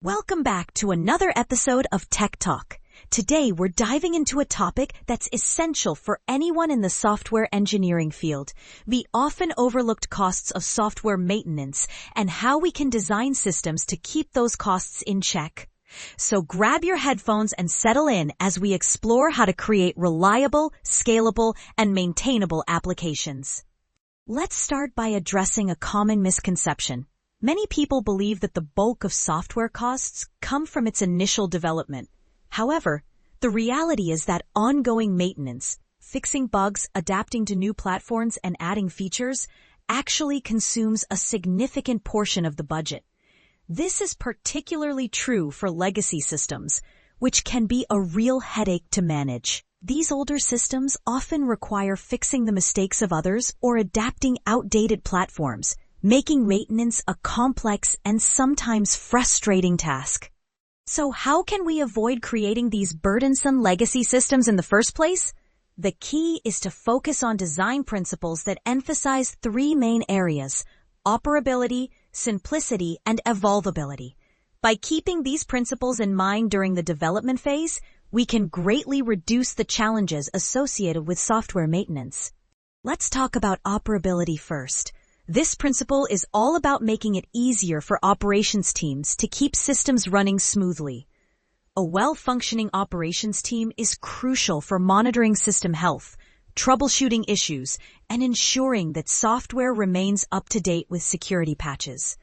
Welcome back to another episode of Tech Talk. Today we're diving into a topic that's essential for anyone in the software engineering field, the often overlooked costs of software maintenance and how we can design systems to keep those costs in check. So grab your headphones and settle in as we explore how to create reliable, scalable, and maintainable applications. Let's start by addressing a common misconception. Many people believe that the bulk of software costs come from its initial development. However, the reality is that ongoing maintenance, fixing bugs, adapting to new platforms, and adding features actually consumes a significant portion of the budget. This is particularly true for legacy systems, which can be a real headache to manage. These older systems often require fixing the mistakes of others or adapting outdated platforms, making maintenance a complex and sometimes frustrating task. So how can we avoid creating these burdensome legacy systems in the first place? The key is to focus on design principles that emphasize three main areas: operability, simplicity, and evolvability. By keeping these principles in mind during the development phase, we can greatly reduce the challenges associated with software maintenance. Let's talk about operability first. This principle is all about making it easier for operations teams to keep systems running smoothly. A well-functioning operations team is crucial for monitoring system health, troubleshooting issues, and ensuring that software remains up to date with security patches.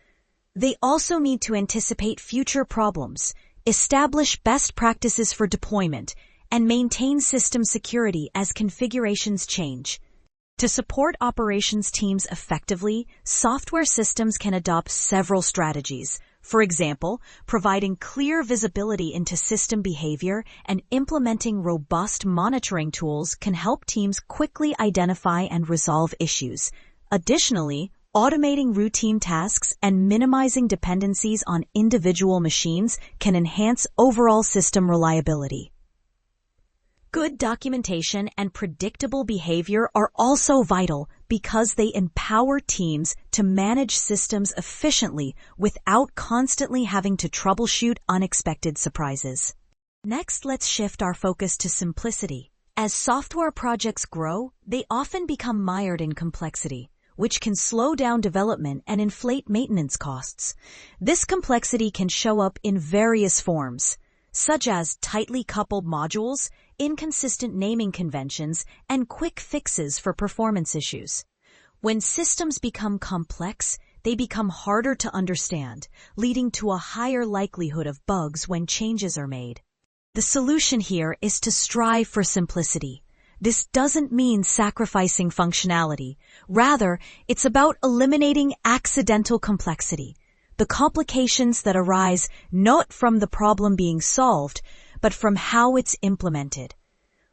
They also need to anticipate future problems, establish best practices for deployment, and maintain system security as configurations change. To support operations teams effectively, software systems can adopt several strategies. For example, providing clear visibility into system behavior and implementing robust monitoring tools can help teams quickly identify and resolve issues. Additionally, automating routine tasks and minimizing dependencies on individual machines can enhance overall system reliability. Good documentation and predictable behavior are also vital because they empower teams to manage systems efficiently without constantly having to troubleshoot unexpected surprises. Next, let's shift our focus to simplicity. As software projects grow, they often become mired in complexity, which can slow down development and inflate maintenance costs. This complexity can show up in various forms, such as tightly coupled modules, inconsistent naming conventions, and quick fixes for performance issues. When systems become complex, they become harder to understand, leading to a higher likelihood of bugs when changes are made. The solution here is to strive for simplicity. This doesn't mean sacrificing functionality. Rather, it's about eliminating accidental complexity, the complications that arise not from the problem being solved, but from how it's implemented.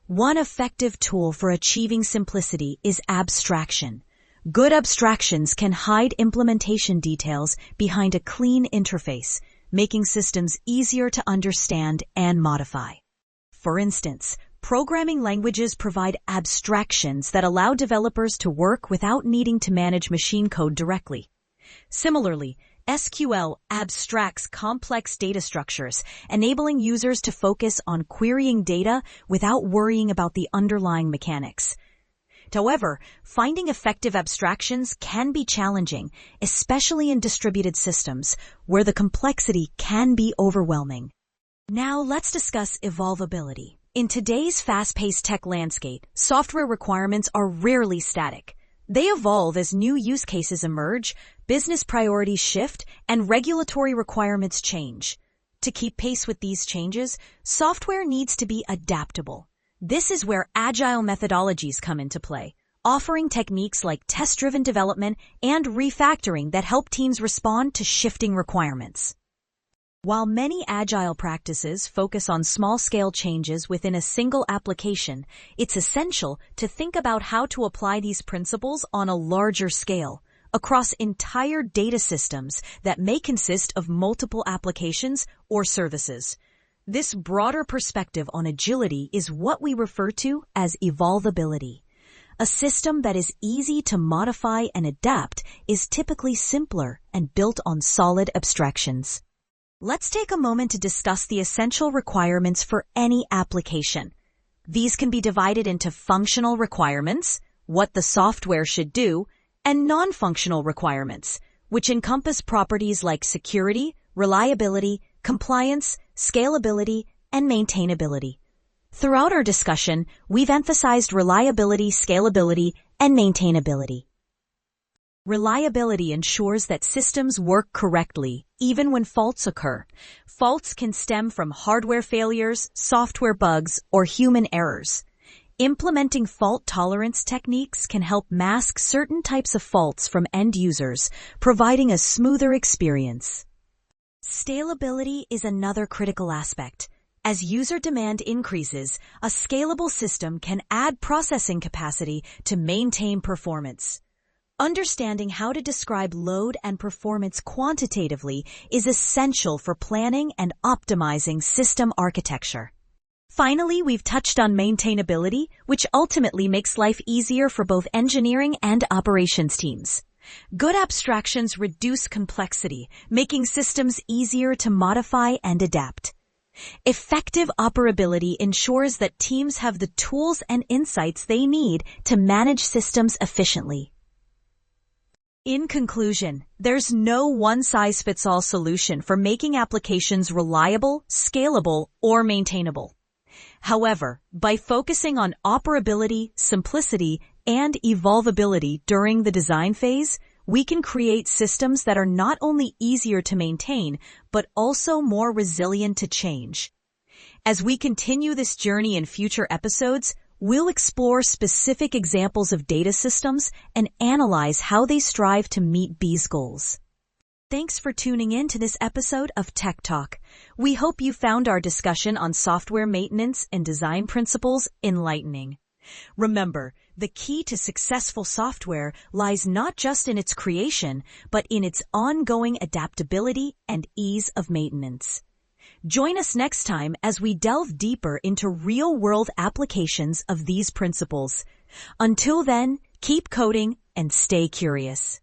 One effective tool for achieving simplicity is abstraction. Good abstractions can hide implementation details behind a clean interface, making systems easier to understand and modify. For instance, programming languages provide abstractions that allow developers to work without needing to manage machine code directly. Similarly, SQL abstracts complex data structures, enabling users to focus on querying data without worrying about the underlying mechanics. However, finding effective abstractions can be challenging, especially in distributed systems, where the complexity can be overwhelming. Now let's discuss evolvability. In today's fast-paced tech landscape, software requirements are rarely static. They evolve as new use cases emerge, business priorities shift, and regulatory requirements change. To keep pace with these changes, software needs to be adaptable. This is where agile methodologies come into play, offering techniques like test-driven development and refactoring that help teams respond to shifting requirements. While many agile practices focus on small-scale changes within a single application, it's essential to think about how to apply these principles on a larger scale, across entire data systems that may consist of multiple applications or services. This broader perspective on agility is what we refer to as evolvability. A system that is easy to modify and adapt is typically simpler and built on solid abstractions. Let's take a moment to discuss the essential requirements for any application. These can be divided into functional requirements, what the software should do, and non-functional requirements, which encompass properties like security, reliability, compliance, scalability, and maintainability. Throughout our discussion, we've emphasized reliability, scalability, and maintainability. Reliability ensures that systems work correctly, even when faults occur. Faults can stem from hardware failures, software bugs, or human errors. Implementing fault tolerance techniques can help mask certain types of faults from end users, providing a smoother experience. Scalability is another critical aspect. As user demand increases, a scalable system can add processing capacity to maintain performance. Understanding how to describe load and performance quantitatively is essential for planning and optimizing system architecture. Finally, we've touched on maintainability, which ultimately makes life easier for both engineering and operations teams. Good abstractions reduce complexity, making systems easier to modify and adapt. Effective operability ensures that teams have the tools and insights they need to manage systems efficiently. In conclusion, there's no one-size-fits-all solution for making applications reliable, scalable, or maintainable. However, by focusing on operability, simplicity, and evolvability during the design phase, we can create systems that are not only easier to maintain, but also more resilient to change. As we continue this journey in future episodes, we'll explore specific examples of data systems and analyze how they strive to meet these goals. Thanks for tuning in to this episode of Tech Talk. We hope you found our discussion on software maintenance and design principles enlightening. Remember, the key to successful software lies not just in its creation, but in its ongoing adaptability and ease of maintenance. Join us next time as we delve deeper into real-world applications of these principles. Until then, keep coding and stay curious.